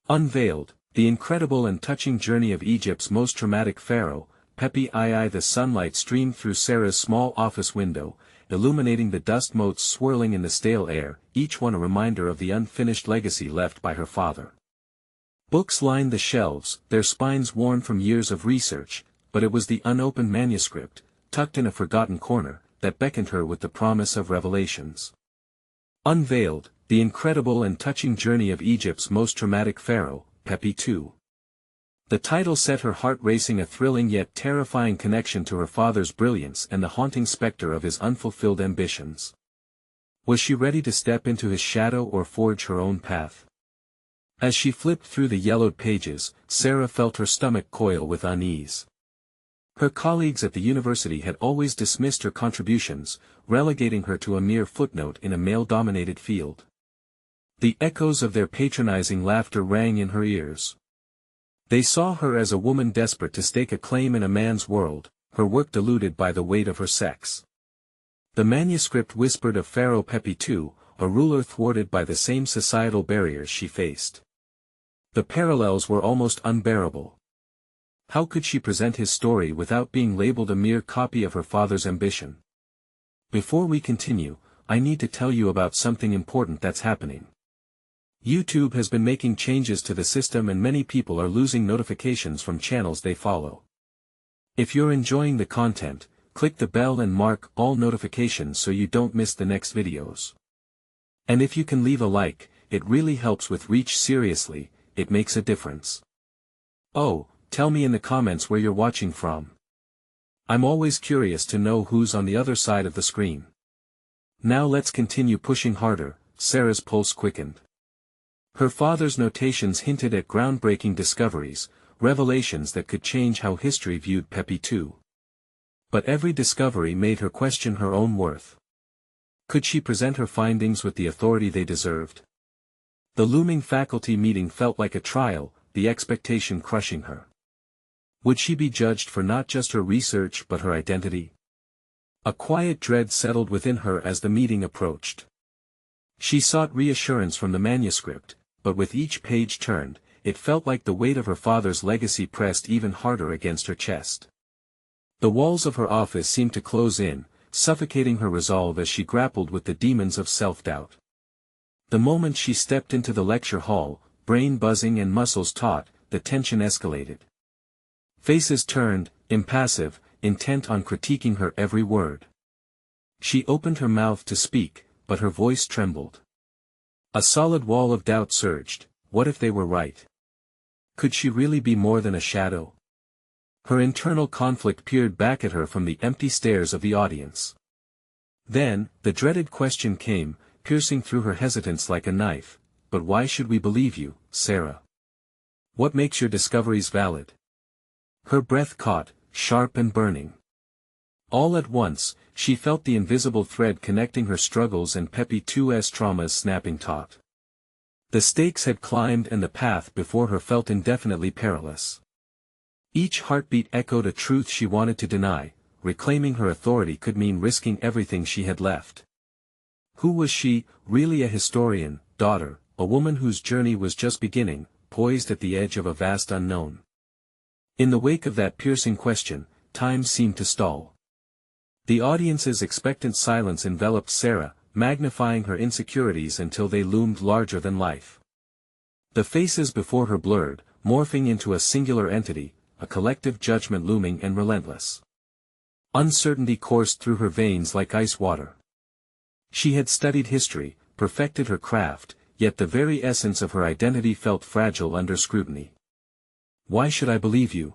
Unveiled, the incredible and touching journey of Egypt's most dramatic pharaoh, Pepi II. The sunlight streamed through Sarah's small office window, illuminating the dust motes swirling in the stale air, each one a reminder of the unfinished legacy left by her father. Books lined the shelves, their spines worn from years of research, but it was the unopened manuscript, tucked in a forgotten corner, that beckoned her with the promise of revelations. Unveiled, the incredible and touching journey of Egypt's most dramatic pharaoh, Pepi II. The title set her heart racing, a thrilling yet terrifying connection to her father's brilliance and the haunting specter of his unfulfilled ambitions. Was she ready to step into his shadow or forge her own path? As she flipped through the yellowed pages, Sarah felt her stomach coil with unease. Her colleagues at the university had always dismissed her contributions, relegating her to a mere footnote in a male-dominated field. The echoes of their patronizing laughter rang in her ears. They saw her as a woman desperate to stake a claim in a man's world, her work diluted by the weight of her sex. The manuscript whispered of Pharaoh Pepi II, a ruler thwarted by the same societal barriers she faced. The parallels were almost unbearable. How could she present his story without being labeled a mere copy of her father's ambition? Before we continue, I need to tell you about something important that's happening. YouTube has been making changes to the system and many people are losing notifications from channels they follow. If you're enjoying the content, click the bell and mark all notifications so you don't miss the next videos. And if you can leave a like, it really helps with reach. Seriously, it makes a difference. Oh, tell me in the comments where you're watching from. I'm always curious to know who's on the other side of the screen. Now let's continue pushing harder. Sarah's pulse quickened. Her father's notations hinted at groundbreaking discoveries, revelations that could change how history viewed Pepi II. But every discovery made her question her own worth. Could she present her findings with the authority they deserved? The looming faculty meeting felt like a trial, the expectation crushing her. Would she be judged for not just her research but her identity? A quiet dread settled within her as the meeting approached. She sought reassurance from the manuscript, but with each page turned, it felt like the weight of her father's legacy pressed even harder against her chest. The walls of her office seemed to close in, suffocating her resolve as she grappled with the demons of self-doubt. The moment she stepped into the lecture hall, brain buzzing and muscles taut, the tension escalated. Faces turned, impassive, intent on critiquing her every word. She opened her mouth to speak, but her voice trembled. A solid wall of doubt surged. What if they were right? Could she really be more than a shadow? Her internal conflict peered back at her from the empty stares of the audience. Then, the dreaded question came, piercing through her hesitance like a knife. But why should we believe you, Sarah? What makes your discoveries valid? Her breath caught, sharp and burning. All at once, she felt the invisible thread connecting her struggles and Pepi II's traumas snapping taut. The stakes had climbed and the path before her felt indefinitely perilous. Each heartbeat echoed a truth she wanted to deny. Reclaiming her authority could mean risking everything she had left. Who was she, really? A historian, daughter, a woman whose journey was just beginning, poised at the edge of a vast unknown. In the wake of that piercing question, time seemed to stall. The audience's expectant silence enveloped Sarah, magnifying her insecurities until they loomed larger than life. The faces before her blurred, morphing into a singular entity, a collective judgment looming and relentless. Uncertainty coursed through her veins like ice water. She had studied history, perfected her craft, yet the very essence of her identity felt fragile under scrutiny. "Why should I believe you?"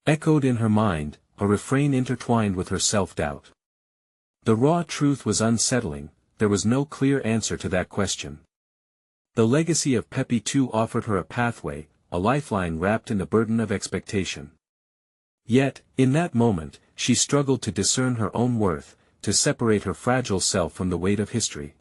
echoed in her mind, a refrain intertwined with her self-doubt. The raw truth was unsettling. There was no clear answer to that question. The legacy of Pepi II offered her a pathway, a lifeline wrapped in the burden of expectation. Yet, in that moment, she struggled to discern her own worth, to separate her fragile self from the weight of history.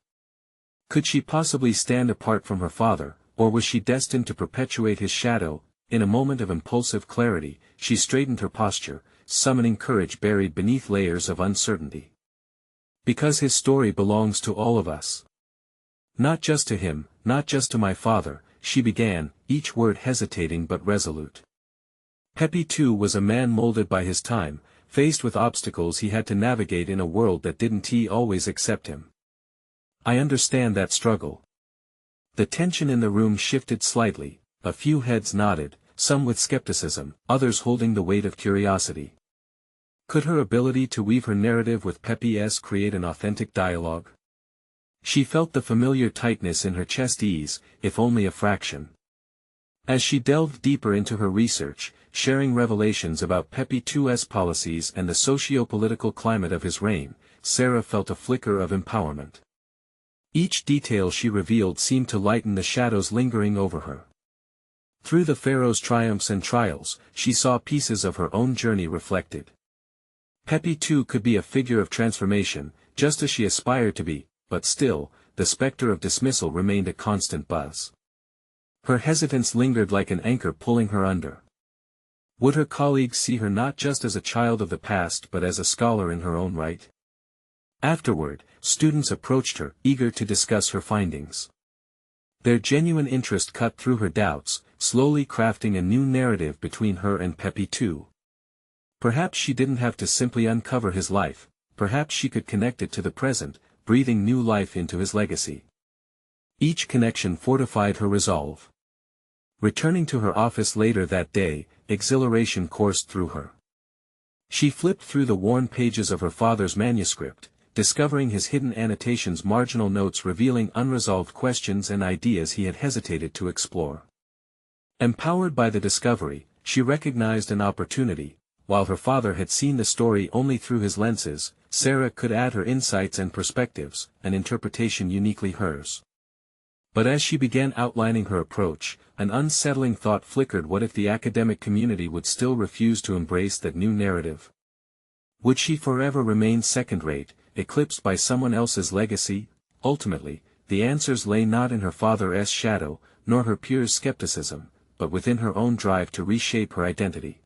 Could she possibly stand apart from her father, or was she destined to perpetuate his shadow? In a moment of impulsive clarity, she straightened her posture, summoning courage buried beneath layers of uncertainty. Because his story belongs to all of us. Not just to him, not just to my father, she began, each word hesitating but resolute. Pepi II was a man molded by his time, faced with obstacles he had to navigate in a world that didn't always accept him. I understand that struggle. The tension in the room shifted slightly, a few heads nodded, some with skepticism, others holding the weight of curiosity. Could her ability to weave her narrative with Pepi's create an authentic dialogue? She felt the familiar tightness in her chest ease, if only a fraction. As she delved deeper into her research, sharing revelations about Pepi II's policies and the socio-political climate of his reign, Sarah felt a flicker of empowerment. Each detail she revealed seemed to lighten the shadows lingering over her. Through the pharaoh's triumphs and trials, she saw pieces of her own journey reflected. Pepi II could be a figure of transformation, just as she aspired to be, but still, the specter of dismissal remained a constant buzz. Her hesitance lingered like an anchor pulling her under. Would her colleagues see her not just as a child of the past but as a scholar in her own right? Afterward, students approached her, eager to discuss her findings. Their genuine interest cut through her doubts, slowly crafting a new narrative between her and Pepi II. Perhaps she didn't have to simply uncover his life, perhaps she could connect it to the present, breathing new life into his legacy. Each connection fortified her resolve. Returning to her office later that day, exhilaration coursed through her. She flipped through the worn pages of her father's manuscript, discovering his hidden annotations, marginal notes revealing unresolved questions and ideas he had hesitated to explore. Empowered by the discovery, she recognized an opportunity. While her father had seen the story only through his lenses, Sarah could add her insights and perspectives, an interpretation uniquely hers. But as she began outlining her approach, an unsettling thought flickered: what if the academic community would still refuse to embrace that new narrative? Would she forever remain second-rate, eclipsed by someone else's legacy? Ultimately, the answers lay not in her father's shadow, nor her peers' skepticism, but within her own drive to reshape her identity.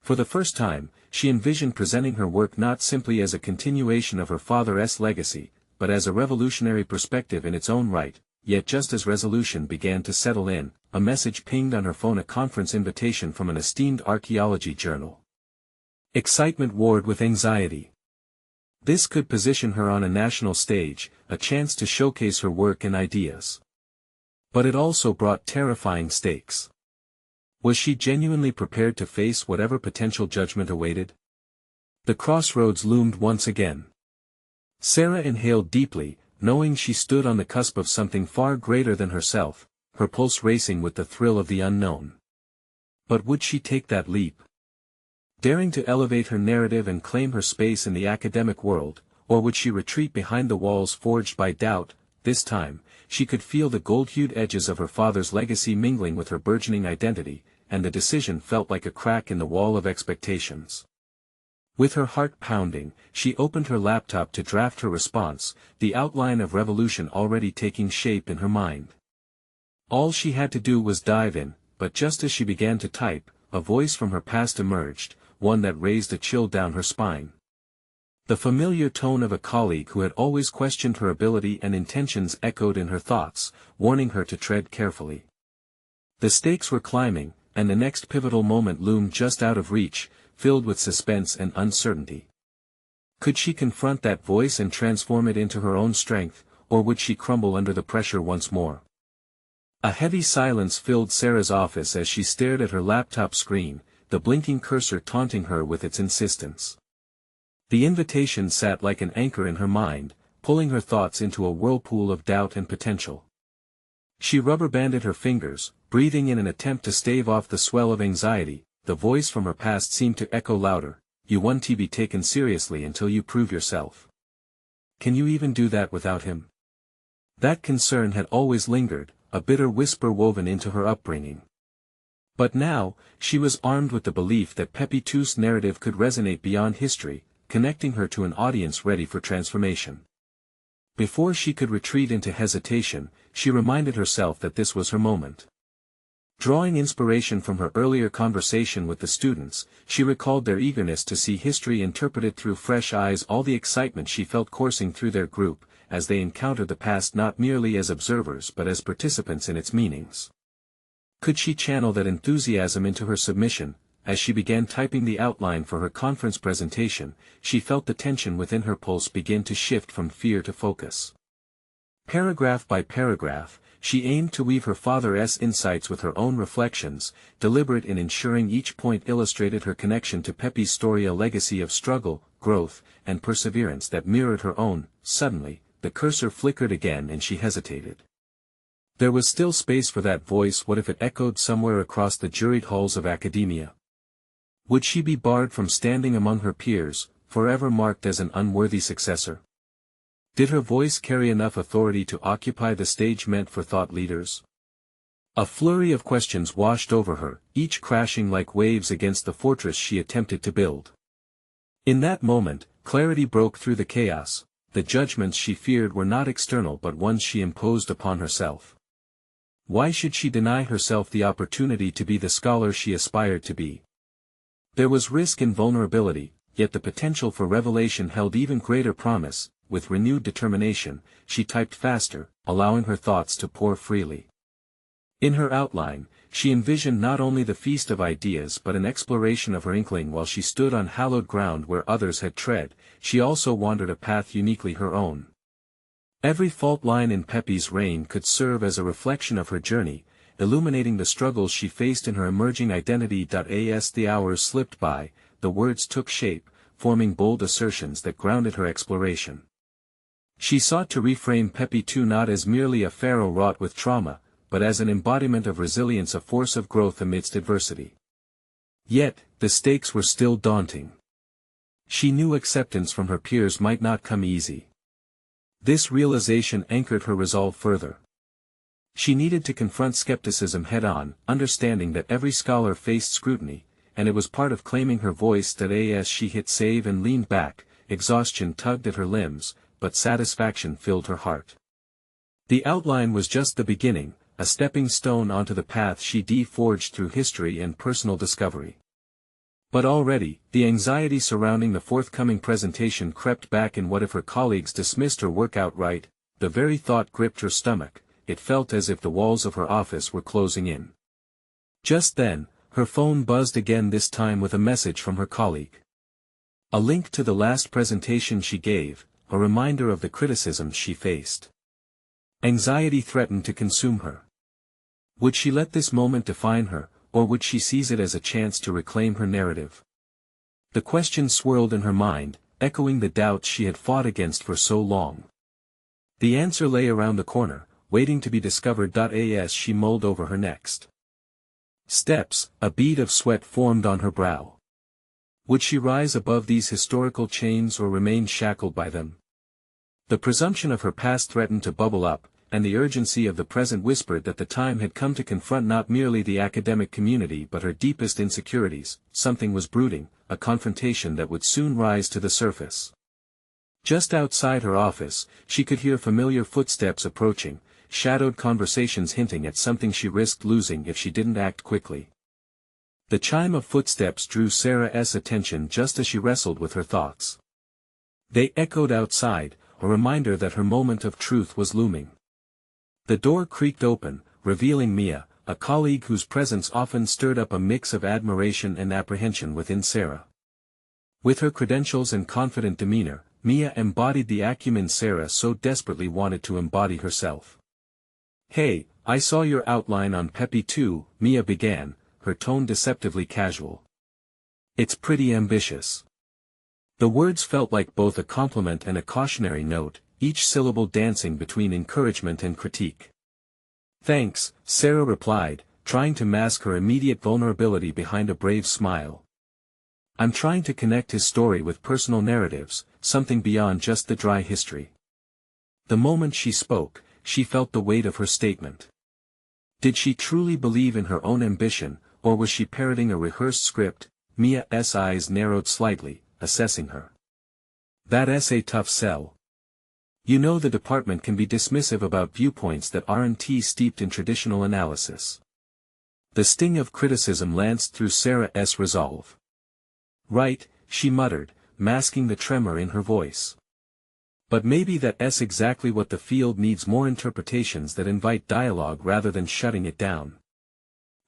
For the first time, she envisioned presenting her work not simply as a continuation of her father's legacy, but as a revolutionary perspective in its own right. Yet just as resolution began to settle in, a message pinged on her phone: a conference invitation from an esteemed archaeology journal. Excitement warred with anxiety. This could position her on a national stage, a chance to showcase her work and ideas. But it also brought terrifying stakes. Was she genuinely prepared to face whatever potential judgment awaited? The crossroads loomed once again. Sarah inhaled deeply, knowing she stood on the cusp of something far greater than herself, her pulse racing with the thrill of the unknown. But would she take that leap? Daring to elevate her narrative and claim her space in the academic world, or would she retreat behind the walls forged by doubt? This time, she could feel the gold-hued edges of her father's legacy mingling with her burgeoning identity, and the decision felt like a crack in the wall of expectations. With her heart pounding, she opened her laptop to draft her response, the outline of revolution already taking shape in her mind. All she had to do was dive in, but just as she began to type, a voice from her past emerged, one that raised a chill down her spine. The familiar tone of a colleague who had always questioned her ability and intentions echoed in her thoughts, warning her to tread carefully. The stakes were climbing, and the next pivotal moment loomed just out of reach, filled with suspense and uncertainty. Could she confront that voice and transform it into her own strength, or would she crumble under the pressure once more? A heavy silence filled Sarah's office as she stared at her laptop screen, the blinking cursor taunting her with its insistence. The invitation sat like an anchor in her mind, pulling her thoughts into a whirlpool of doubt and potential. She rubber-banded her fingers, breathing in an attempt to stave off the swell of anxiety. The voice from her past seemed to echo louder: "You want to be taken seriously until you prove yourself. Can you even do that without him?" That concern had always lingered, a bitter whisper woven into her upbringing. But now, she was armed with the belief that Pepi II's narrative could resonate beyond history, connecting her to an audience ready for transformation. Before she could retreat into hesitation, she reminded herself that this was her moment. Drawing inspiration from her earlier conversation with the students, she recalled their eagerness to see history interpreted through fresh eyes, all the excitement she felt coursing through their group, as they encountered the past not merely as observers but as participants in its meanings. Could she channel that enthusiasm into her submission? As she began typing the outline for her conference presentation, she felt the tension within her pulse begin to shift from fear to focus. Paragraph by paragraph, she aimed to weave her father's insights with her own reflections, deliberate in ensuring each point illustrated her connection to Pepi's story, a legacy of struggle, growth, and perseverance that mirrored her own. Suddenly, the cursor flickered again and she hesitated. There was still space for that voice. What if it echoed somewhere across the juried halls of academia? Would she be barred from standing among her peers, forever marked as an unworthy successor? Did her voice carry enough authority to occupy the stage meant for thought leaders? A flurry of questions washed over her, each crashing like waves against the fortress she attempted to build. In that moment, clarity broke through the chaos. The judgments she feared were not external but ones she imposed upon herself. Why should she deny herself the opportunity to be the scholar she aspired to be? There was risk and vulnerability, yet the potential for revelation held even greater promise. With renewed determination, she typed faster, allowing her thoughts to pour freely. In her outline, she envisioned not only the feast of ideas but an exploration of her inkling. While she stood on hallowed ground where others had tread, she also wandered a path uniquely her own. Every fault line in Pepi's reign could serve as a reflection of her journey, illuminating the struggles she faced in her emerging identity. As the hours slipped by, the words took shape, forming bold assertions that grounded her exploration. She sought to reframe Pepi II not as merely a pharaoh wrought with trauma, but as an embodiment of resilience, a force of growth amidst adversity. Yet, the stakes were still daunting. She knew acceptance from her peers might not come easy. This realization anchored her resolve further. She needed to confront skepticism head-on, understanding that every scholar faced scrutiny, and it was part of claiming her voice. As she hit save and leaned back, exhaustion tugged at her limbs, but satisfaction filled her heart. The outline was just the beginning, a stepping stone onto the path she forged through history and personal discovery. But already, the anxiety surrounding the forthcoming presentation crept back. And what if her colleagues dismissed her work outright? The very thought gripped her stomach. It felt as if the walls of her office were closing in. Just then, her phone buzzed again, this time with a message from her colleague. A link to the last presentation she gave, a reminder of the criticisms she faced. Anxiety threatened to consume her. Would she let this moment define her, or would she seize it as a chance to reclaim her narrative? The question swirled in her mind, echoing the doubts she had fought against for so long. The answer lay around the corner, waiting to be discovered. As she mulled over her next steps, a bead of sweat formed on her brow. Would she rise above these historical chains or remain shackled by them? The presumption of her past threatened to bubble up, and the urgency of the present whispered that the time had come to confront not merely the academic community but her deepest insecurities. Something was brooding, a confrontation that would soon rise to the surface. Just outside her office, she could hear familiar footsteps approaching, shadowed conversations hinting at something she risked losing if she didn't act quickly. The chime of footsteps drew Sarah's attention just as she wrestled with her thoughts. They echoed outside, a reminder that her moment of truth was looming. The door creaked open, revealing Mia, a colleague whose presence often stirred up a mix of admiration and apprehension within Sarah. With her credentials and confident demeanor, Mia embodied the acumen Sarah so desperately wanted to embody herself. "Hey, I saw your outline on Pepi II," Mia began, her tone deceptively casual. "It's pretty ambitious." The words felt like both a compliment and a cautionary note, each syllable dancing between encouragement and critique. "Thanks," Sarah replied, trying to mask her immediate vulnerability behind a brave smile. "I'm trying to connect his story with personal narratives, something beyond just the dry history." The moment she spoke, she felt the weight of her statement. Did she truly believe in her own ambition, or was she parroting a rehearsed script? Mia's eyes narrowed slightly, assessing her. "That's a tough sell. You know the department can be dismissive about viewpoints that aren't steeped in traditional analysis." The sting of criticism lanced through Sarah's resolve. "Right," she muttered, masking the tremor in her voice. But maybe that's exactly what the field needs, more interpretations that invite dialogue rather than shutting it down.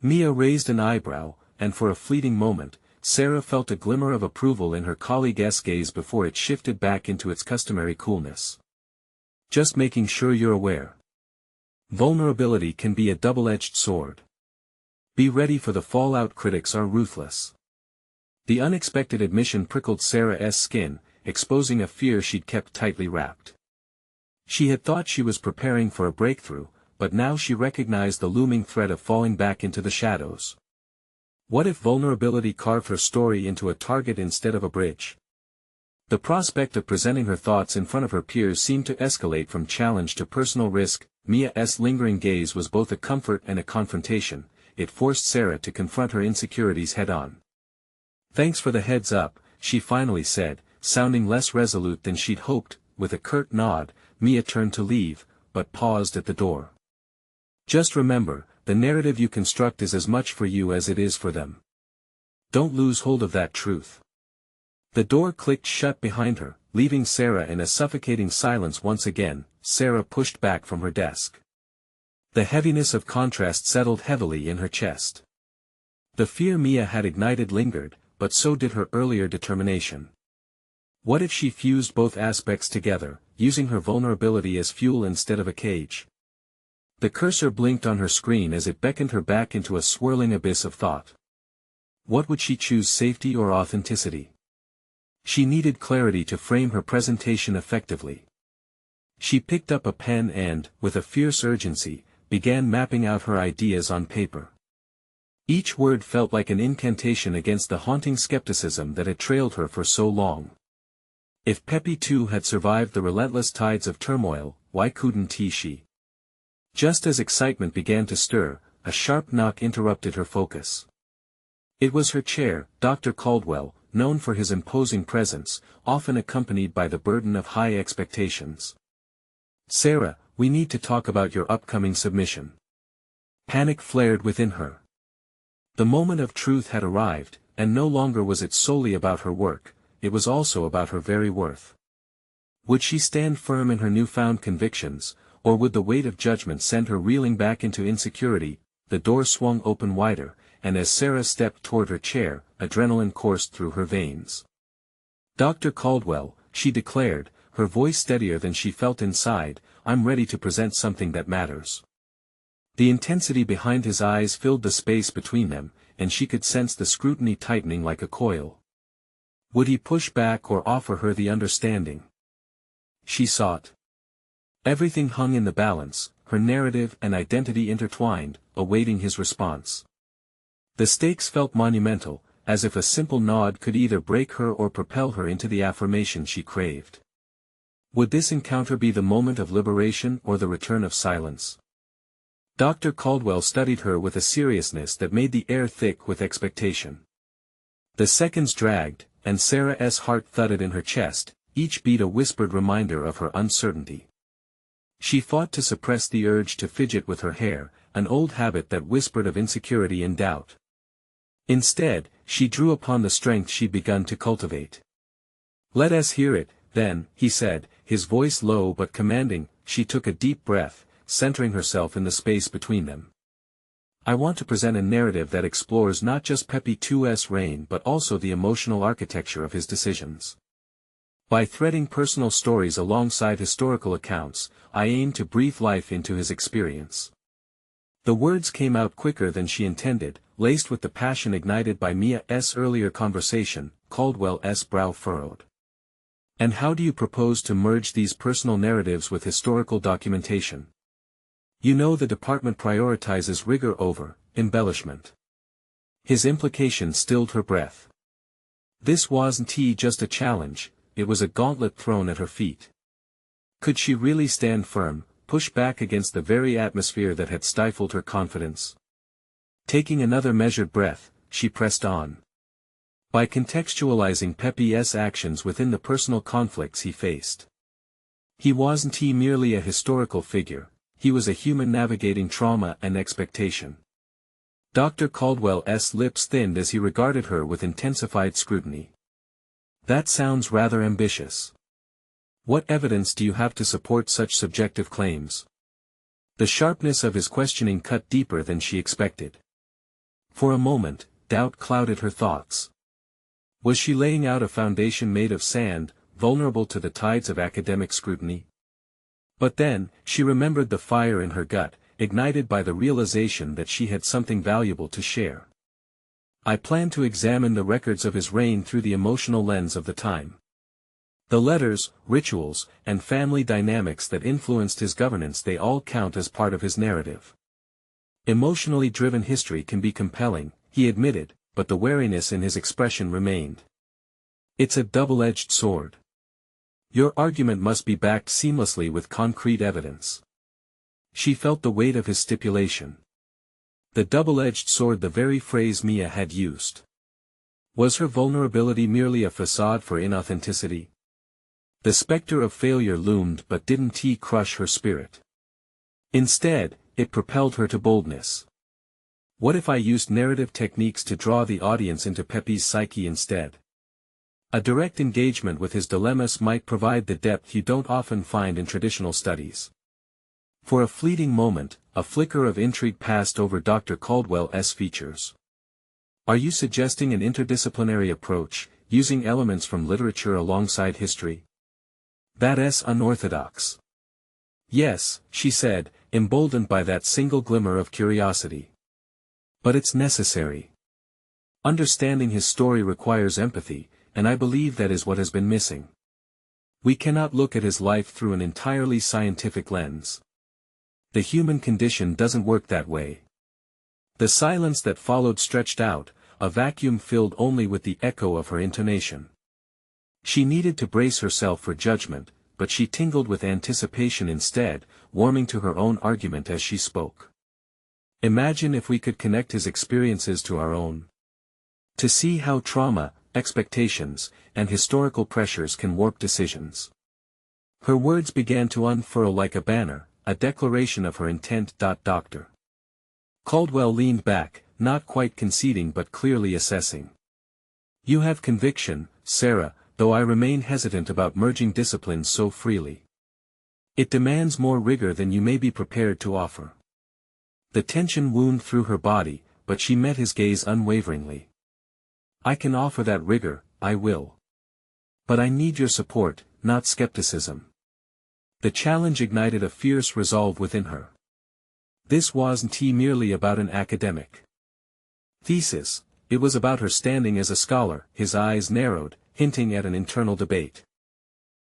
Mia raised an eyebrow, and for a fleeting moment, Sarah felt a glimmer of approval in her colleague's gaze before it shifted back into its customary coolness. Just making sure you're aware. Vulnerability can be a double-edged sword. Be ready for the fallout. Critics are ruthless. The unexpected admission prickled Sarah's skin, exposing a fear she'd kept tightly wrapped. She had thought she was preparing for a breakthrough, but now she recognized the looming threat of falling back into the shadows. What if vulnerability carved her story into a target instead of a bridge? The prospect of presenting her thoughts in front of her peers seemed to escalate from challenge to personal risk. Mia's lingering gaze was both a comfort and a confrontation. It forced Sarah to confront her insecurities head-on. "Thanks for the heads up," she finally said, sounding less resolute than she'd hoped. With a curt nod, Mia turned to leave, but paused at the door. "Just remember, the narrative you construct is as much for you as it is for them. Don't lose hold of that truth." The door clicked shut behind her, leaving Sarah in a suffocating silence. Once again, Sarah pushed back from her desk. The heaviness of contrast settled heavily in her chest. The fear Mia had ignited lingered, but so did her earlier determination. What if she fused both aspects together, using her vulnerability as fuel instead of a cage? The cursor blinked on her screen as it beckoned her back into a swirling abyss of thought. What would she choose, safety or authenticity? She needed clarity to frame her presentation effectively. She picked up a pen and, with a fierce urgency, began mapping out her ideas on paper. Each word felt like an incantation against the haunting skepticism that had trailed her for so long. If Pepi II had survived the relentless tides of turmoil, why couldn't she? Just as excitement began to stir, a sharp knock interrupted her focus. It was her chair, Dr. Caldwell, known for his imposing presence, often accompanied by the burden of high expectations. "Sarah, we need to talk about your upcoming submission." Panic flared within her. The moment of truth had arrived, and no longer was it solely about her work, it was also about her very worth. Would she stand firm in her newfound convictions, or would the weight of judgment send her reeling back into insecurity? The door swung open wider, and as Sarah stepped toward her chair, adrenaline coursed through her veins. "Dr. Caldwell," she declared, her voice steadier than she felt inside, "I'm ready to present something that matters." The intensity behind his eyes filled the space between them, and she could sense the scrutiny tightening like a coil. Would he push back or offer her the understanding she sought? Everything hung in the balance, her narrative and identity intertwined, awaiting his response. The stakes felt monumental, as if a simple nod could either break her or propel her into the affirmation she craved. Would this encounter be the moment of liberation or the return of silence? Dr. Caldwell studied her with a seriousness that made the air thick with expectation. The seconds dragged, and Sarah's heart thudded in her chest, each beat a whispered reminder of her uncertainty. She fought to suppress the urge to fidget with her hair, an old habit that whispered of insecurity and doubt. Instead, she drew upon the strength she'd begun to cultivate. "Let us hear it, then," he said, his voice low but commanding. She took a deep breath, centering herself in the space between them. "I want to present a narrative that explores not just Pepi II's reign but also the emotional architecture of his decisions. By threading personal stories alongside historical accounts, I aim to breathe life into his experience." The words came out quicker than she intended, laced with the passion ignited by Mia's earlier conversation. Caldwell's brow furrowed. "And how do you propose to merge these personal narratives with historical documentation? You know the department prioritizes rigor over embellishment." His implication stilled her breath. This wasn't just a challenge, it was a gauntlet thrown at her feet. Could she really stand firm, push back against the very atmosphere that had stifled her confidence? Taking another measured breath, she pressed on. By contextualizing Pepi's actions within the personal conflicts he faced. He wasn't merely a historical figure, he was a human navigating trauma and expectation. Dr. Caldwell's lips thinned as he regarded her with intensified scrutiny. "That sounds rather ambitious." What evidence do you have to support such subjective claims? The sharpness of his questioning cut deeper than she expected. For a moment, doubt clouded her thoughts. Was she laying out a foundation made of sand, vulnerable to the tides of academic scrutiny? But then, she remembered the fire in her gut, ignited by the realization that she had something valuable to share. I plan to examine the records of his reign through the emotional lens of the time. The letters, rituals, and family dynamics that influenced his governance, they all count as part of his narrative. Emotionally driven history can be compelling, he admitted, but the wariness in his expression remained. It's a double-edged sword. Your argument must be backed seamlessly with concrete evidence. She felt the weight of his stipulation. The double-edged sword, the very phrase Mia had used. Was her vulnerability merely a facade for inauthenticity? The specter of failure loomed, but didn't crush her spirit. Instead, it propelled her to boldness. What if I used narrative techniques to draw the audience into Pepi's psyche instead? A direct engagement with his dilemmas might provide the depth you don't often find in traditional studies. For a fleeting moment, a flicker of intrigue passed over Dr. Caldwell's features. Are you suggesting an interdisciplinary approach, using elements from literature alongside history? That's unorthodox. Yes, she said, emboldened by that single glimmer of curiosity. But it's necessary. Understanding his story requires empathy, and I believe that is what has been missing. We cannot look at his life through an entirely scientific lens. The human condition doesn't work that way. The silence that followed stretched out, a vacuum filled only with the echo of her intonation. She needed to brace herself for judgment, but she tingled with anticipation instead, warming to her own argument as she spoke. Imagine if we could connect his experiences to our own. To see how trauma, expectations, and historical pressures can warp decisions. Her words began to unfurl like a banner, a declaration of her intent. Dr. Caldwell leaned back, not quite conceding but clearly assessing. You have conviction, Sarah, though I remain hesitant about merging disciplines so freely. It demands more rigor than you may be prepared to offer. The tension wound through her body, but she met his gaze unwaveringly. I can offer that rigor, I will. But I need your support, not skepticism. The challenge ignited a fierce resolve within her. This wasn't merely about an academic thesis, it was about her standing as a scholar. His eyes narrowed, hinting at an internal debate.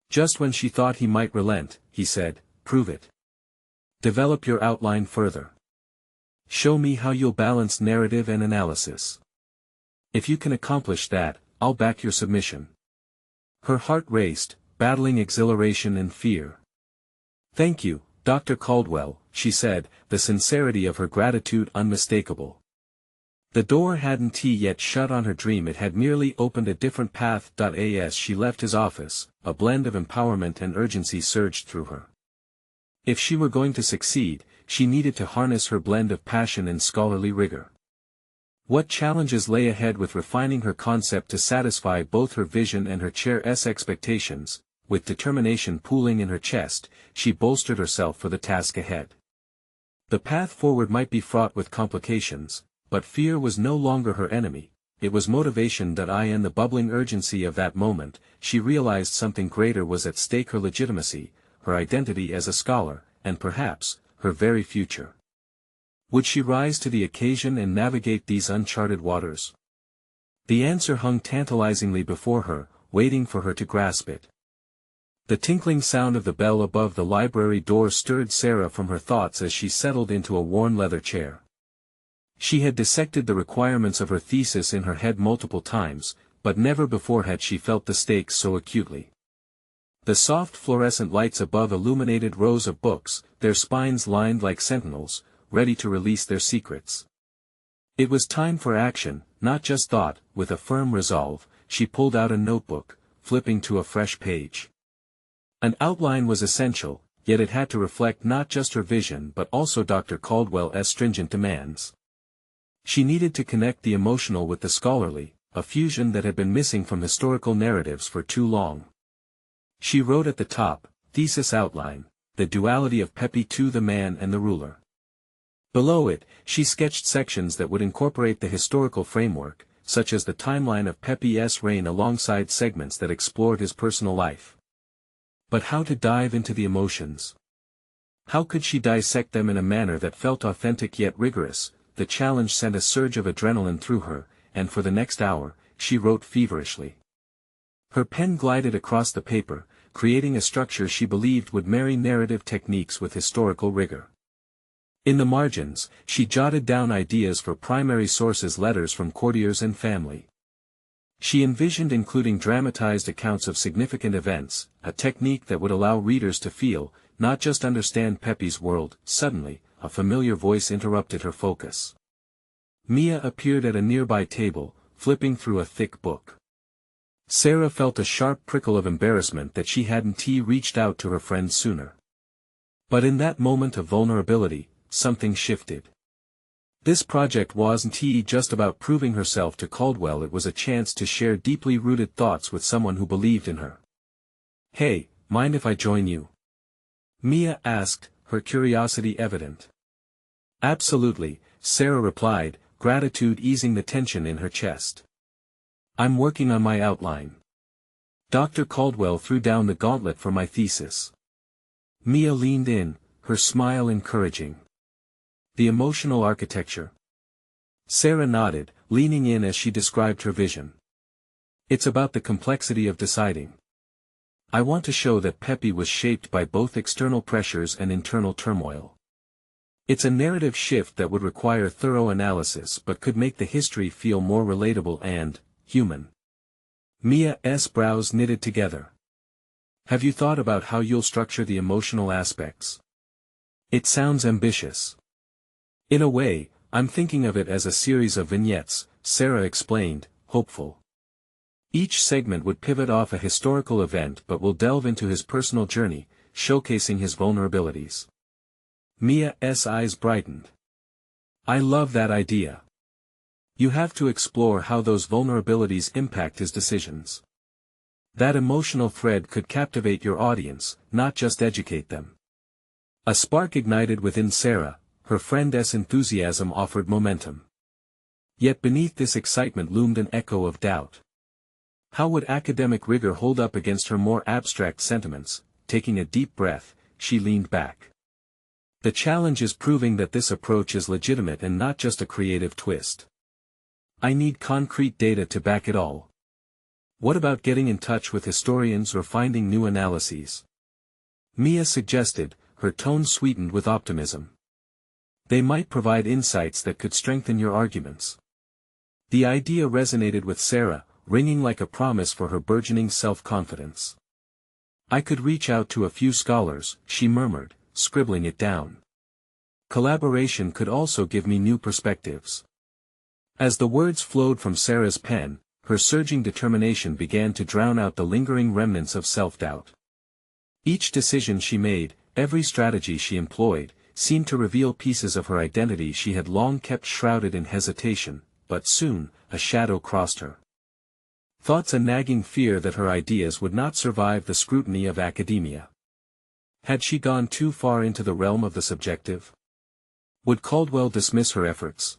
Just when she thought he might relent, he said, prove it. Develop your outline further. Show me how you'll balance narrative and analysis. If you can accomplish that, I'll back your submission. Her heart raced, battling exhilaration and fear. Thank you, Dr. Caldwell, she said, the sincerity of her gratitude unmistakable. The door hadn't yet shut on her dream, it had merely opened a different path. As she left his office, a blend of empowerment and urgency surged through her. If she were going to succeed, she needed to harness her blend of passion and scholarly rigor. What challenges lay ahead with refining her concept to satisfy both her vision and her chair's expectations? With determination pooling in her chest, she bolstered herself for the task ahead. The path forward might be fraught with complications, but fear was no longer her enemy, it was motivation. In the bubbling urgency of that moment, she realized something greater was at stake: her legitimacy, her identity as a scholar, and perhaps, her very future. Would she rise to the occasion and navigate these uncharted waters? The answer hung tantalizingly before her, waiting for her to grasp it. The tinkling sound of the bell above the library door stirred Sarah from her thoughts as she settled into a worn leather chair. She had dissected the requirements of her thesis in her head multiple times, but never before had she felt the stakes so acutely. The soft fluorescent lights above illuminated rows of books, their spines lined like sentinels, ready to release their secrets. It was time for action, not just thought. With a firm resolve, she pulled out a notebook, flipping to a fresh page. An outline was essential, yet it had to reflect not just her vision but also Dr. Caldwell's stringent demands. She needed to connect the emotional with the scholarly, a fusion that had been missing from historical narratives for too long. She wrote at the top, Thesis Outline, The Duality of Pepi II, the Man and the Ruler. Below it, she sketched sections that would incorporate the historical framework, such as the timeline of Pepi's reign alongside segments that explored his personal life. But how to dive into the emotions? How could she dissect them in a manner that felt authentic yet rigorous? The challenge sent a surge of adrenaline through her, and for the next hour, she wrote feverishly. Her pen glided across the paper, creating a structure she believed would marry narrative techniques with historical rigor. In the margins, she jotted down ideas for primary sources, letters from courtiers and family. She envisioned including dramatized accounts of significant events, a technique that would allow readers to feel, not just understand Pepi's world. Suddenly, a familiar voice interrupted her focus. Mia appeared at a nearby table, flipping through a thick book. Sarah felt a sharp prickle of embarrassment that she hadn't reached out to her friend sooner. But in that moment of vulnerability, something shifted. This project wasn't just about proving herself to Caldwell, it was a chance to share deeply rooted thoughts with someone who believed in her. "Hey, mind if I join you?" Mia asked, her curiosity evident. "Absolutely," Sarah replied, gratitude easing the tension in her chest. "I'm working on my outline. Dr. Caldwell threw down the gauntlet for my thesis." Mia leaned in, her smile encouraging. "The emotional architecture?" Sarah nodded, leaning in as she described her vision. "It's about the complexity of deciding. I want to show that Pepi was shaped by both external pressures and internal turmoil. It's a narrative shift that would require thorough analysis but could make the history feel more relatable and human." Mia's brows knitted together. "Have you thought about how you'll structure the emotional aspects?" "It sounds ambitious." "In a way, I'm thinking of it as a series of vignettes," Sarah explained, hopeful. "Each segment would pivot off a historical event but will delve into his personal journey, showcasing his vulnerabilities." Mia's eyes brightened. "I love that idea. You have to explore how those vulnerabilities impact his decisions. That emotional thread could captivate your audience, not just educate them." A spark ignited within Sarah, her friend's enthusiasm offered momentum. Yet beneath this excitement loomed an echo of doubt. How would academic rigor hold up against her more abstract sentiments? Taking a deep breath, she leaned back. "The challenge is proving that this approach is legitimate and not just a creative twist. I need concrete data to back it all. What about getting in touch with historians or finding new analyses?" Mia suggested, her tone sweetened with optimism. "They might provide insights that could strengthen your arguments." The idea resonated with Sarah, ringing like a promise for her burgeoning self-confidence. "I could reach out to a few scholars," she murmured, scribbling it down. "Collaboration could also give me new perspectives." As the words flowed from Sarah's pen, her surging determination began to drown out the lingering remnants of self-doubt. Each decision she made, every strategy she employed, seemed to reveal pieces of her identity she had long kept shrouded in hesitation, but soon, a shadow crossed her. Thoughts, a nagging fear that her ideas would not survive the scrutiny of academia. Had she gone too far into the realm of the subjective? Would Caldwell dismiss her efforts?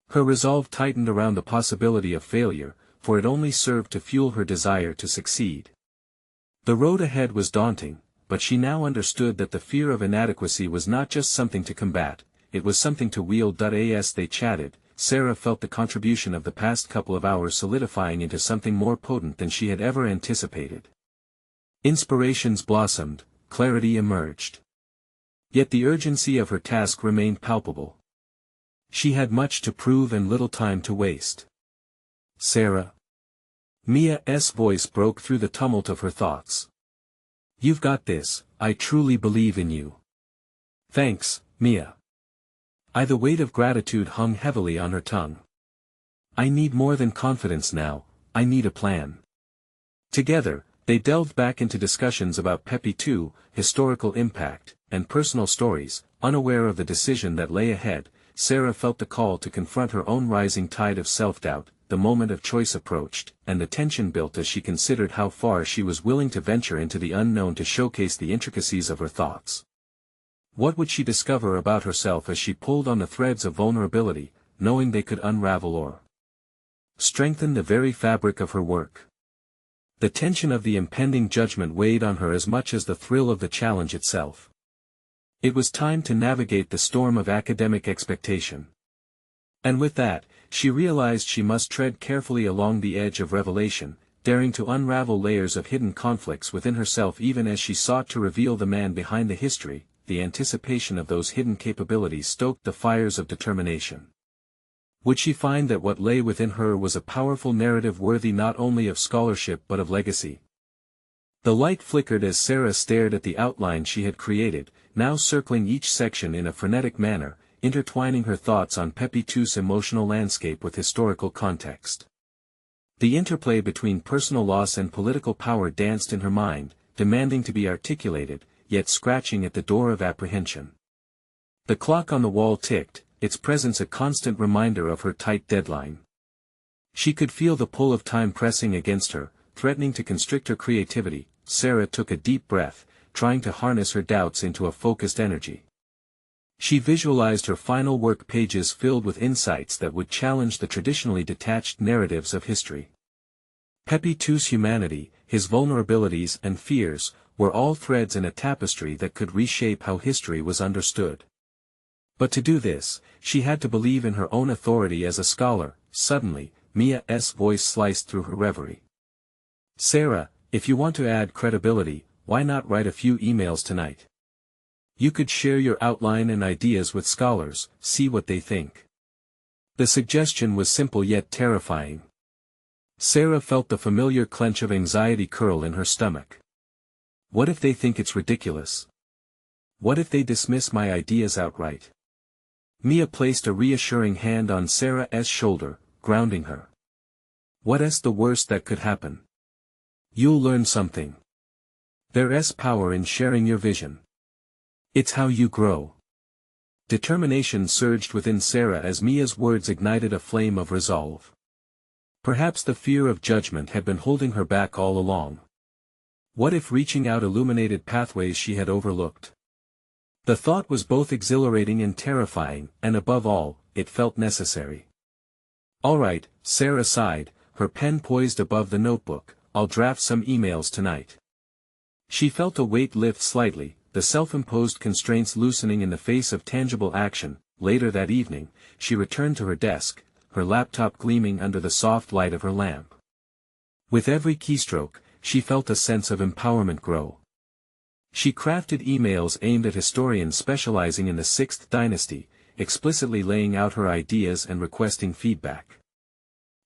Her resolve tightened around the possibility of failure, for it only served to fuel her desire to succeed. The road ahead was daunting, but she now understood that the fear of inadequacy was not just something to combat, it was something to wield. As they chatted, Sarah felt the contribution of the past couple of hours solidifying into something more potent than she had ever anticipated. Inspirations blossomed, clarity emerged. Yet the urgency of her task remained palpable. She had much to prove and little time to waste. "Sarah." Mia's voice broke through the tumult of her thoughts. "You've got this, I truly believe in you." "Thanks, Mia." The weight of gratitude hung heavily on her tongue. "I need more than confidence now, I need a plan." Together, they delved back into discussions about Pepi II, historical impact, and personal stories, unaware of the decision that lay ahead. Sarah felt the call to confront her own rising tide of self-doubt. The moment of choice approached, and the tension built as she considered how far she was willing to venture into the unknown to showcase the intricacies of her thoughts. What would she discover about herself as she pulled on the threads of vulnerability, knowing they could unravel or strengthen the very fabric of her work? The tension of the impending judgment weighed on her as much as the thrill of the challenge itself. It was time to navigate the storm of academic expectation. And with that, she realized she must tread carefully along the edge of revelation, daring to unravel layers of hidden conflicts within herself even as she sought to reveal the man behind the history. The anticipation of those hidden capabilities stoked the fires of determination. Would she find that what lay within her was a powerful narrative worthy not only of scholarship but of legacy? The light flickered as Sarah stared at the outline she had created, now circling each section in a frenetic manner, intertwining her thoughts on Pepi II's emotional landscape with historical context. The interplay between personal loss and political power danced in her mind, demanding to be articulated, yet scratching at the door of apprehension. The clock on the wall ticked, its presence a constant reminder of her tight deadline. She could feel the pull of time pressing against her, threatening to constrict her creativity. Sarah took a deep breath, trying to harness her doubts into a focused energy. She visualized her final work pages filled with insights that would challenge the traditionally detached narratives of history. Pepi II's humanity, his vulnerabilities and fears, were all threads in a tapestry that could reshape how history was understood. But to do this, she had to believe in her own authority as a scholar. Suddenly, Mia's voice sliced through her reverie. "Sarah, if you want to add credibility, why not write a few emails tonight? You could share your outline and ideas with scholars, see what they think." The suggestion was simple yet terrifying. Sarah felt the familiar clench of anxiety curl in her stomach. What if they think it's ridiculous? What if they dismiss my ideas outright? Mia placed a reassuring hand on Sarah's shoulder, grounding her. "What's the worst that could happen? You'll learn something. There's power in sharing your vision. It's how you grow." Determination surged within Sarah as Mia's words ignited a flame of resolve. Perhaps the fear of judgment had been holding her back all along. What if reaching out illuminated pathways she had overlooked? The thought was both exhilarating and terrifying, and above all, it felt necessary. "All right," Sarah sighed, her pen poised above the notebook, "I'll draft some emails tonight." She felt a weight lift slightly, the self-imposed constraints loosening in the face of tangible action. Later that evening, she returned to her desk, her laptop gleaming under the soft light of her lamp. With every keystroke, she felt a sense of empowerment grow. She crafted emails aimed at historians specializing in the Sixth Dynasty, explicitly laying out her ideas and requesting feedback.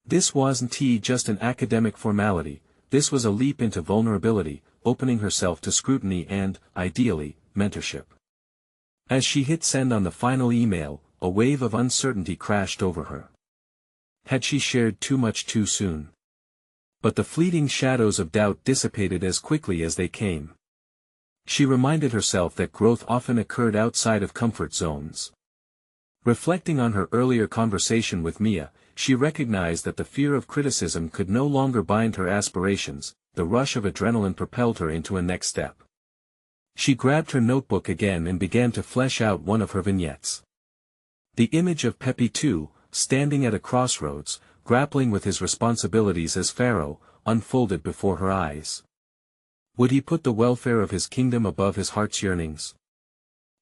This wasn't just an academic formality, this was a leap into vulnerability, opening herself to scrutiny and, ideally, mentorship. As she hit send on the final email, a wave of uncertainty crashed over her. Had she shared too much too soon? But the fleeting shadows of doubt dissipated as quickly as they came. She reminded herself that growth often occurred outside of comfort zones. Reflecting on her earlier conversation with Mia, she recognized that the fear of criticism could no longer bind her aspirations. The rush of adrenaline propelled her into a next step. She grabbed her notebook again and began to flesh out one of her vignettes. The image of Pepi II, standing at a crossroads, grappling with his responsibilities as Pharaoh, unfolded before her eyes. Would he put the welfare of his kingdom above his heart's yearnings?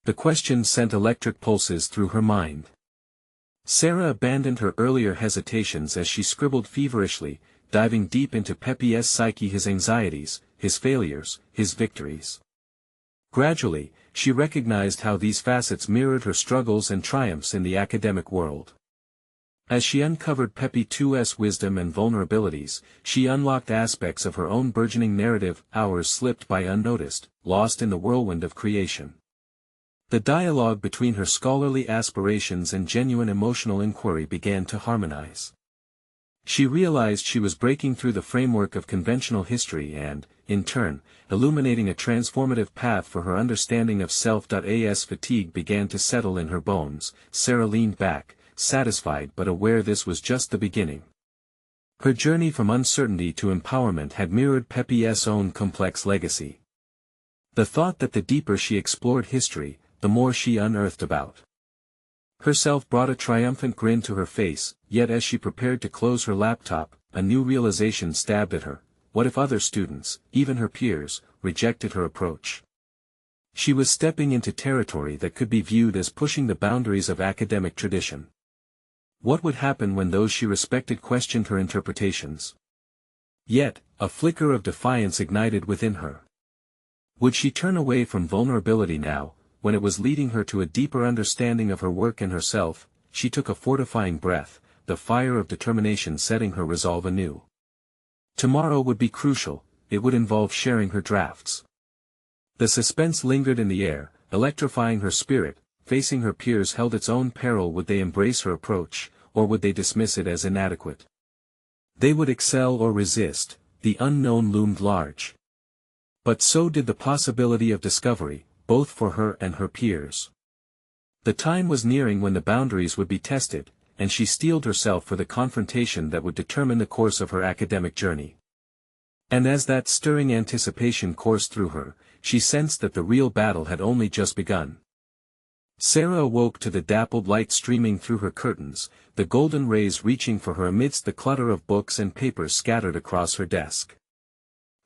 The question sent electric pulses through her mind. Sarah abandoned her earlier hesitations as she scribbled feverishly, diving deep into Pepi's psyche, his anxieties, his failures, his victories. Gradually, she recognized how these facets mirrored her struggles and triumphs in the academic world. As she uncovered Pepi II's wisdom and vulnerabilities, she unlocked aspects of her own burgeoning narrative. Hours slipped by unnoticed, lost in the whirlwind of creation. The dialogue between her scholarly aspirations and genuine emotional inquiry began to harmonize. She realized she was breaking through the framework of conventional history and, in turn, illuminating a transformative path for her understanding of self. As fatigue began to settle in her bones, Sarah leaned back, satisfied but aware this was just the beginning. Her journey from uncertainty to empowerment had mirrored Pepi's own complex legacy. The thought that the deeper she explored history, the more she unearthed about herself brought a triumphant grin to her face, yet as she prepared to close her laptop, a new realization stabbed at her. What if other students, even her peers, rejected her approach? She was stepping into territory that could be viewed as pushing the boundaries of academic tradition. What would happen when those she respected questioned her interpretations? Yet, a flicker of defiance ignited within her. Would she turn away from vulnerability now, when it was leading her to a deeper understanding of her work and herself? She took a fortifying breath, the fire of determination setting her resolve anew. Tomorrow would be crucial, it would involve sharing her drafts. The suspense lingered in the air, electrifying her spirit. Facing her peers held its own peril. Would they embrace her approach, or would they dismiss it as inadequate? They would excel or resist, the unknown loomed large. But so did the possibility of discovery, both for her and her peers. The time was nearing when the boundaries would be tested, and she steeled herself for the confrontation that would determine the course of her academic journey. And as that stirring anticipation coursed through her, she sensed that the real battle had only just begun. Sarah awoke to the dappled light streaming through her curtains, the golden rays reaching for her amidst the clutter of books and papers scattered across her desk.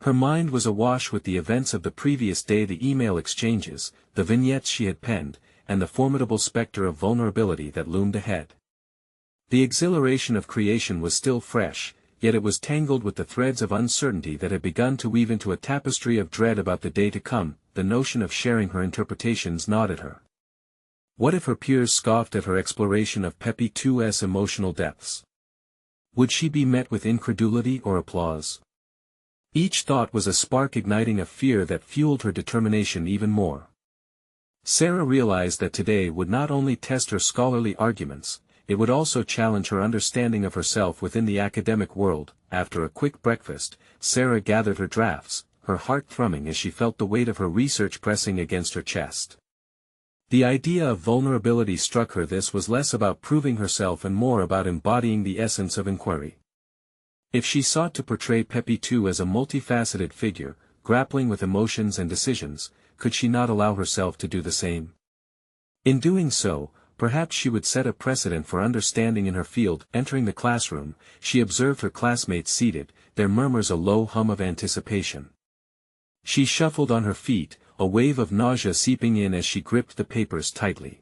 Her mind was awash with the events of the previous day, the email exchanges, the vignettes she had penned, and the formidable specter of vulnerability that loomed ahead. The exhilaration of creation was still fresh, yet it was tangled with the threads of uncertainty that had begun to weave into a tapestry of dread about the day to come. The notion of sharing her interpretations gnawed at her. What if her peers scoffed at her exploration of Pepi II's emotional depths? Would she be met with incredulity or applause? Each thought was a spark igniting a fear that fueled her determination even more. Sarah realized that today would not only test her scholarly arguments, it would also challenge her understanding of herself within the academic world. After a quick breakfast, Sarah gathered her drafts, her heart thrumming as she felt the weight of her research pressing against her chest. The idea of vulnerability struck her. This was less about proving herself and more about embodying the essence of inquiry. If she sought to portray Pepi II as a multifaceted figure, grappling with emotions and decisions, could she not allow herself to do the same? In doing so, perhaps she would set a precedent for understanding in her field. Entering the classroom, she observed her classmates seated, their murmurs a low hum of anticipation. She shuffled on her feet, a wave of nausea seeping in as she gripped the papers tightly.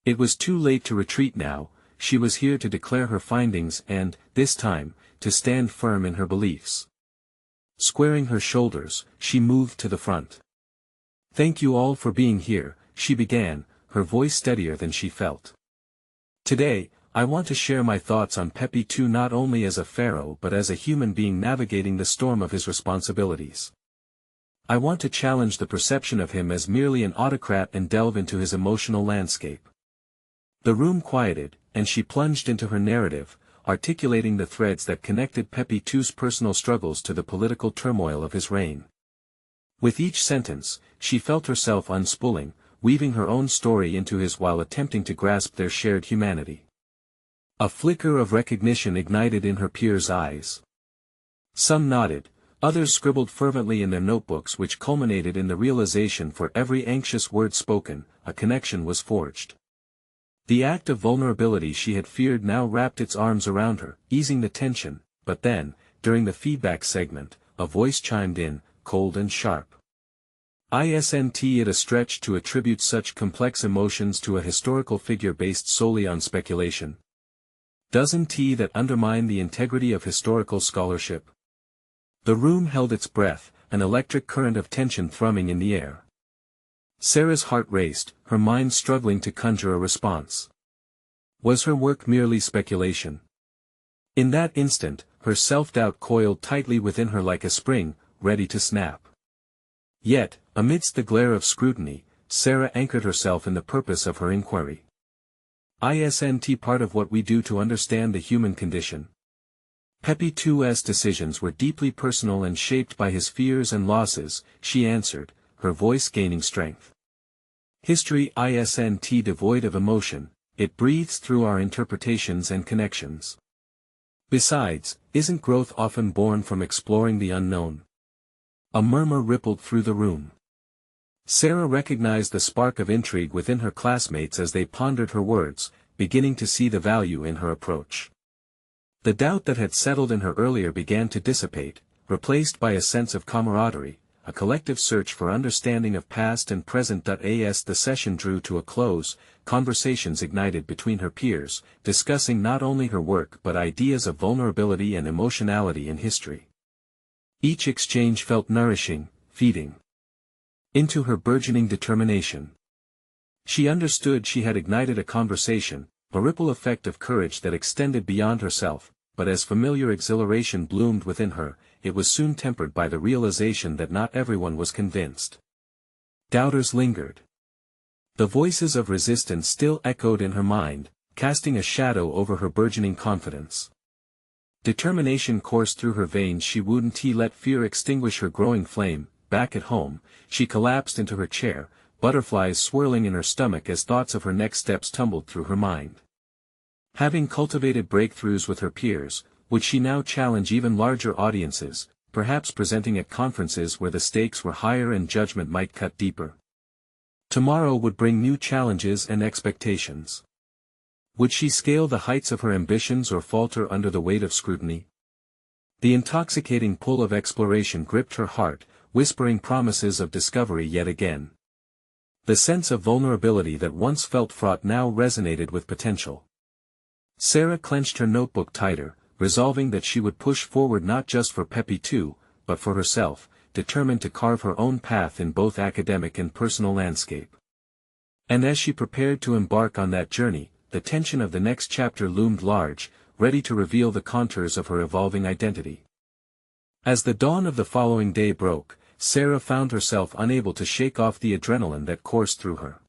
It was too late to retreat now. She was here to declare her findings and, this time, to stand firm in her beliefs. Squaring her shoulders, she moved to the front. "Thank you all for being here," she began, her voice steadier than she felt. "Today, I want to share my thoughts on Pepi II not only as a pharaoh but as a human being navigating the storm of his responsibilities. I want to challenge the perception of him as merely an autocrat and delve into his emotional landscape." The room quieted, and she plunged into her narrative, articulating the threads that connected Pepi II's personal struggles to the political turmoil of his reign. With each sentence, she felt herself unspooling, weaving her own story into his while attempting to grasp their shared humanity. A flicker of recognition ignited in her peers' eyes. Some nodded, others scribbled fervently in their notebooks, which culminated in the realization for every anxious word spoken, a connection was forged. The act of vulnerability she had feared now wrapped its arms around her, easing the tension. But then, during the feedback segment, a voice chimed in, cold and sharp. Isn't it a stretch to attribute such complex emotions to a historical figure based solely on speculation? Doesn't that undermine the integrity of historical scholarship? The room held its breath, an electric current of tension thrumming in the air. Sarah's heart raced, her mind struggling to conjure a response. Was her work merely speculation? In that instant, her self-doubt coiled tightly within her like a spring, ready to snap. Yet, amidst the glare of scrutiny, Sarah anchored herself in the purpose of her inquiry. Isn't part of what we do to understand the human condition? Pepi II's decisions were deeply personal and shaped by his fears and losses, she answered, her voice gaining strength. History isn't devoid of emotion, it breathes through our interpretations and connections. Besides, isn't growth often born from exploring the unknown? A murmur rippled through the room. Sarah recognized the spark of intrigue within her classmates as they pondered her words, beginning to see the value in her approach. The doubt that had settled in her earlier began to dissipate, replaced by a sense of camaraderie, a collective search for understanding of past and present. As the session drew to a close, conversations ignited between her peers, discussing not only her work but ideas of vulnerability and emotionality in history. Each exchange felt nourishing, feeding into her burgeoning determination. She understood she had ignited a conversation, a ripple effect of courage that extended beyond herself, but as familiar exhilaration bloomed within her, it was soon tempered by the realization that not everyone was convinced. Doubters lingered. The voices of resistance still echoed in her mind, casting a shadow over her burgeoning confidence. Determination coursed through her veins. She wouldn't let fear extinguish her growing flame. Back at home, she collapsed into her chair, butterflies swirling in her stomach as thoughts of her next steps tumbled through her mind. Having cultivated breakthroughs with her peers, would she now challenge even larger audiences, perhaps presenting at conferences where the stakes were higher and judgment might cut deeper? Tomorrow would bring new challenges and expectations. Would she scale the heights of her ambitions or falter under the weight of scrutiny? The intoxicating pull of exploration gripped her heart, whispering promises of discovery yet again. The sense of vulnerability that once felt fraught now resonated with potential. Sarah clenched her notebook tighter, resolving that she would push forward not just for Pepi II, but for herself, determined to carve her own path in both academic and personal landscape. And as she prepared to embark on that journey, the tension of the next chapter loomed large, ready to reveal the contours of her evolving identity. As the dawn of the following day broke, Sarah found herself unable to shake off the adrenaline that coursed through her.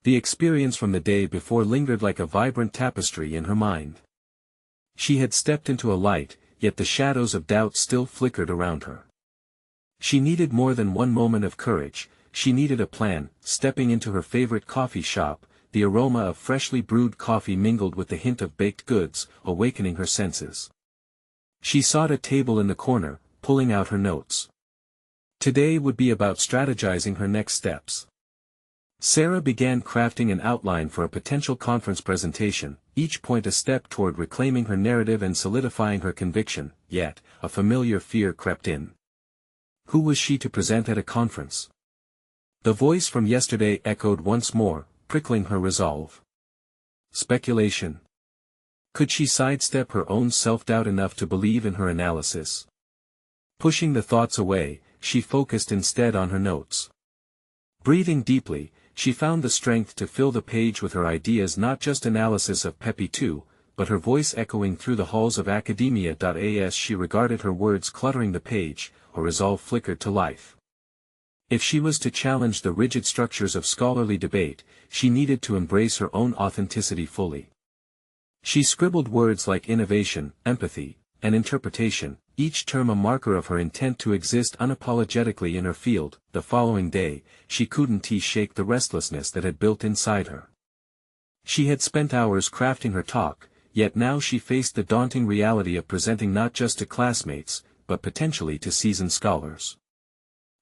The experience from the day before lingered like a vibrant tapestry in her mind. She had stepped into a light, yet the shadows of doubt still flickered around her. She needed more than one moment of courage, she needed a plan. Stepping into her favorite coffee shop, the aroma of freshly brewed coffee mingled with the hint of baked goods, awakening her senses. She sought a table in the corner, pulling out her notes. Today would be about strategizing her next steps. Sarah began crafting an outline for a potential conference presentation, each point a step toward reclaiming her narrative and solidifying her conviction, yet, a familiar fear crept in. Who was she to present at a conference? The voice from yesterday echoed once more, prickling her resolve. Speculation. Could she sidestep her own self-doubt enough to believe in her analysis? Pushing the thoughts away, she focused instead on her notes. Breathing deeply, she found the strength to fill the page with her ideas, not just analysis of Pepi II, but her voice echoing through the halls of academia. As she regarded her words cluttering the page, a resolve flickered to life. If she was to challenge the rigid structures of scholarly debate, she needed to embrace her own authenticity fully. She scribbled words like innovation, empathy, and interpretation, each term a marker of her intent to exist unapologetically in her field. The following day, she couldn't shake the restlessness that had built inside her. She had spent hours crafting her talk, yet now she faced the daunting reality of presenting not just to classmates, but potentially to seasoned scholars.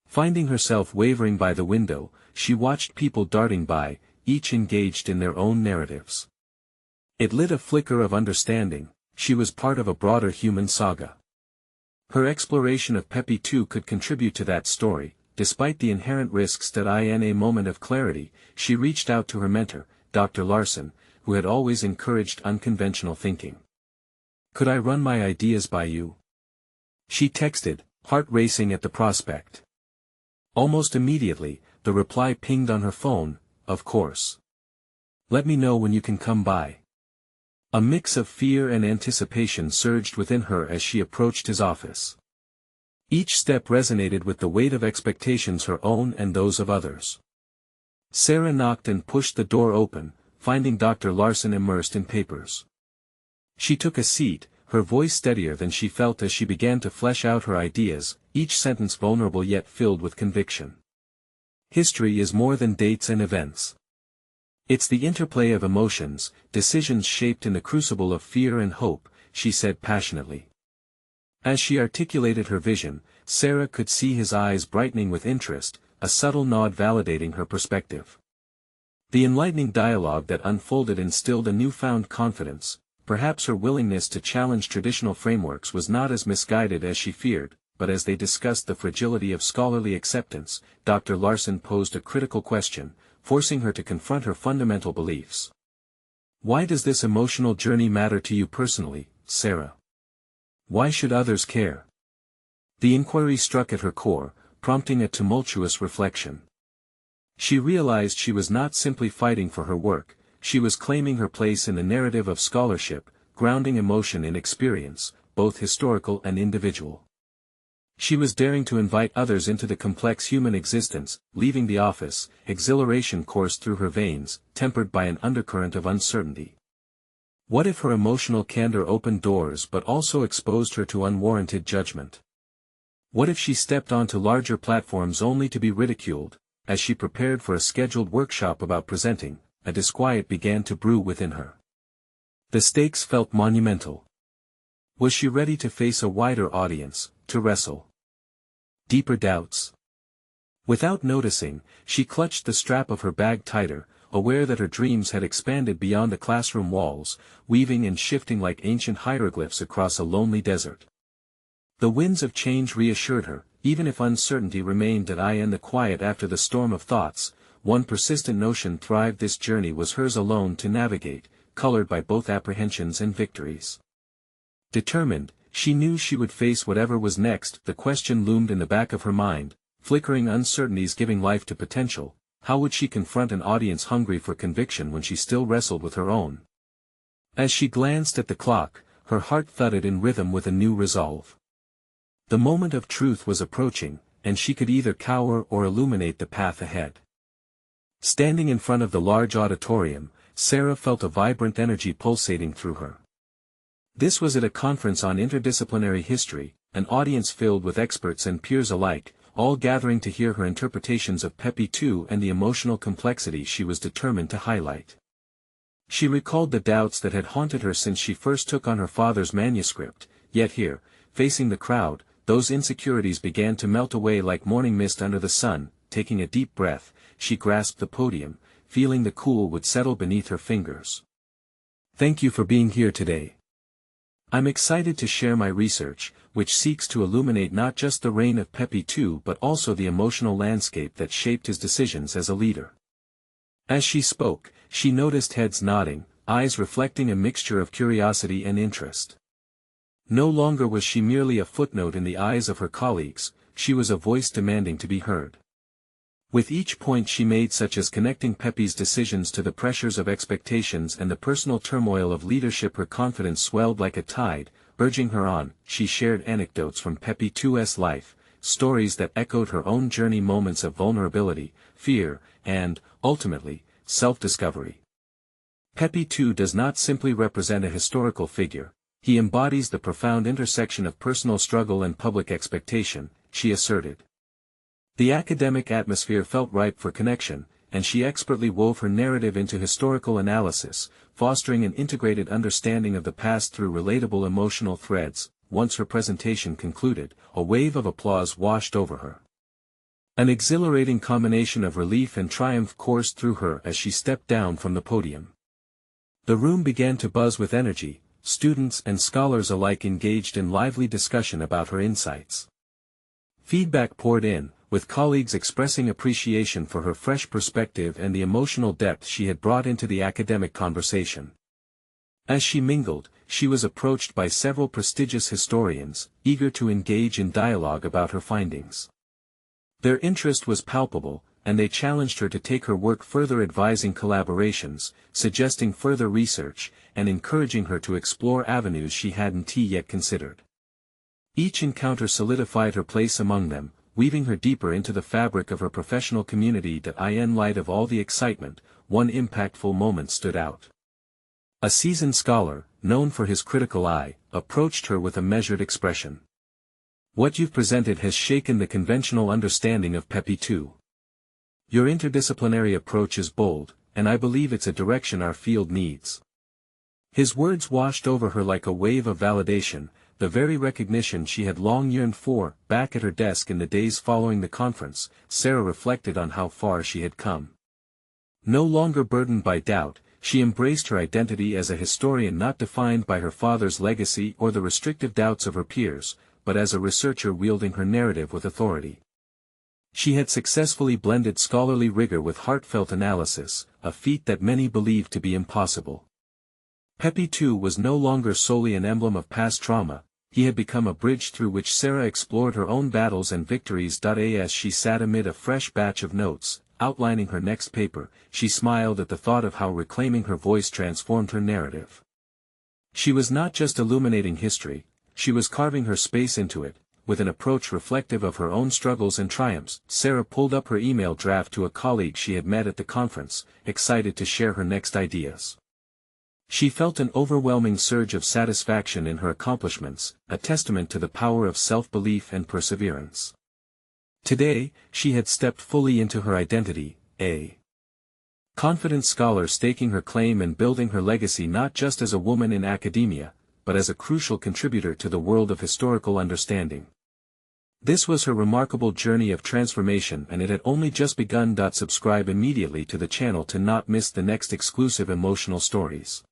Finding herself wavering by the window, she watched people darting by, each engaged in their own narratives. It lit a flicker of understanding. She was part of a broader human saga. Her exploration of Pepi II could contribute to that story. Despite the inherent risks. In a moment of clarity, she reached out to her mentor, Dr. Larson, who had always encouraged unconventional thinking. "Could I run my ideas by you?" she texted, heart racing at the prospect. Almost immediately, the reply pinged on her phone, "Of course. Let me know when you can come by." A mix of fear and anticipation surged within her as she approached his office. Each step resonated with the weight of expectations, her own and those of others. Sarah knocked and pushed the door open, finding Dr. Larson immersed in papers. She took a seat, her voice steadier than she felt as she began to flesh out her ideas, each sentence vulnerable yet filled with conviction. History is more than dates and events. It's the interplay of emotions, decisions shaped in the crucible of fear and hope, she said passionately. As she articulated her vision, Sarah could see his eyes brightening with interest, a subtle nod validating her perspective. The enlightening dialogue that unfolded instilled a newfound confidence. Perhaps her willingness to challenge traditional frameworks was not as misguided as she feared, but as they discussed the fragility of scholarly acceptance, Dr. Larson posed a critical question, forcing her to confront her fundamental beliefs. Why does this emotional journey matter to you personally, Sarah? Why should others care? The inquiry struck at her core, prompting a tumultuous reflection. She realized she was not simply fighting for her work, she was claiming her place in the narrative of scholarship, grounding emotion in experience, both historical and individual. She was daring to invite others into the complex human existence, leaving the office, exhilaration coursed through her veins, tempered by an undercurrent of uncertainty. What if her emotional candor opened doors but also exposed her to unwarranted judgment? What if she stepped onto larger platforms only to be ridiculed? As she prepared for a scheduled workshop about presenting, a disquiet began to brew within her. The stakes felt monumental. Was she ready to face a wider audience, to wrestle deeper doubts? Without noticing, she clutched the strap of her bag tighter, aware that her dreams had expanded beyond the classroom walls, weaving and shifting like ancient hieroglyphs across a lonely desert. The winds of change reassured her, even if uncertainty remained in the quiet after the storm of thoughts. One persistent notion thrived. This journey was hers alone to navigate, colored by both apprehensions and victories. Determined, she knew she would face whatever was next. The question loomed in the back of her mind, flickering uncertainties giving life to potential. How would she confront an audience hungry for conviction when she still wrestled with her own? As she glanced at the clock, her heart thudded in rhythm with a new resolve. The moment of truth was approaching, and she could either cower or illuminate the path ahead. Standing in front of the large auditorium, Sarah felt a vibrant energy pulsating through her. This was at a conference on interdisciplinary history, an audience filled with experts and peers alike, all gathering to hear her interpretations of Pepi II and the emotional complexities she was determined to highlight. She recalled the doubts that had haunted her since she first took on her father's manuscript, yet here, facing the crowd, those insecurities began to melt away like morning mist under the sun. Taking a deep breath, she grasped the podium, feeling the cool would settle beneath her fingers. Thank you for being here today. I'm excited to share my research, which seeks to illuminate not just the reign of Pepi II but also the emotional landscape that shaped his decisions as a leader. As she spoke, she noticed heads nodding, eyes reflecting a mixture of curiosity and interest. No longer was she merely a footnote in the eyes of her colleagues, she was a voice demanding to be heard. With each point she made, such as connecting Pepi's decisions to the pressures of expectations and the personal turmoil of leadership, her confidence swelled like a tide, urging her on. She shared anecdotes from Pepi II's life, stories that echoed her own journey, moments of vulnerability, fear, and, ultimately, self-discovery. Pepi II does not simply represent a historical figure, he embodies the profound intersection of personal struggle and public expectation, she asserted. The academic atmosphere felt ripe for connection, and she expertly wove her narrative into historical analysis, fostering an integrated understanding of the past through relatable emotional threads. Once her presentation concluded, a wave of applause washed over her. An exhilarating combination of relief and triumph coursed through her as she stepped down from the podium. The room began to buzz with energy, students and scholars alike engaged in lively discussion about her insights. Feedback poured in, with colleagues expressing appreciation for her fresh perspective and the emotional depth she had brought into the academic conversation. As she mingled, she was approached by several prestigious historians, eager to engage in dialogue about her findings. Their interest was palpable, and they challenged her to take her work further, advising collaborations, suggesting further research, and encouraging her to explore avenues she hadn't yet considered. Each encounter solidified her place among them, weaving her deeper into the fabric of her professional community. In light of all the excitement, one impactful moment stood out. A seasoned scholar, known for his critical eye, approached her with a measured expression. What you've presented has shaken the conventional understanding of Pepi II. Your interdisciplinary approach is bold, and I believe it's a direction our field needs. His words washed over her like a wave of validation, the very recognition she had long yearned for. Back at her desk in the days following the conference, Sarah reflected on how far she had come. No longer burdened by doubt, she embraced her identity as a historian not defined by her father's legacy or the restrictive doubts of her peers, but as a researcher wielding her narrative with authority. She had successfully blended scholarly rigor with heartfelt analysis, a feat that many believed to be impossible. Pepi II was no longer solely an emblem of past trauma, he had become a bridge through which Sarah explored her own battles and victories. As she sat amid a fresh batch of notes, outlining her next paper, she smiled at the thought of how reclaiming her voice transformed her narrative. She was not just illuminating history, she was carving her space into it, with an approach reflective of her own struggles and triumphs. Sarah pulled up her email draft to a colleague she had met at the conference, excited to share her next ideas. She felt an overwhelming surge of satisfaction in her accomplishments, a testament to the power of self-belief and perseverance. Today, she had stepped fully into her identity, a confident scholar staking her claim and building her legacy not just as a woman in academia, but as a crucial contributor to the world of historical understanding. This was her remarkable journey of transformation, and it had only just begun. Subscribe immediately to the channel to not miss the next exclusive emotional stories.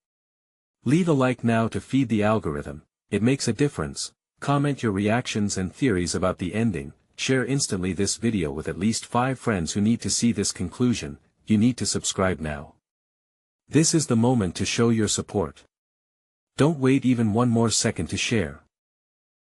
Leave a like now to feed the algorithm, it makes a difference. Comment your reactions and theories about the ending, share instantly this video with at least 5 friends who need to see this conclusion. You need to subscribe now. This is the moment to show your support. Don't wait even one more second to share.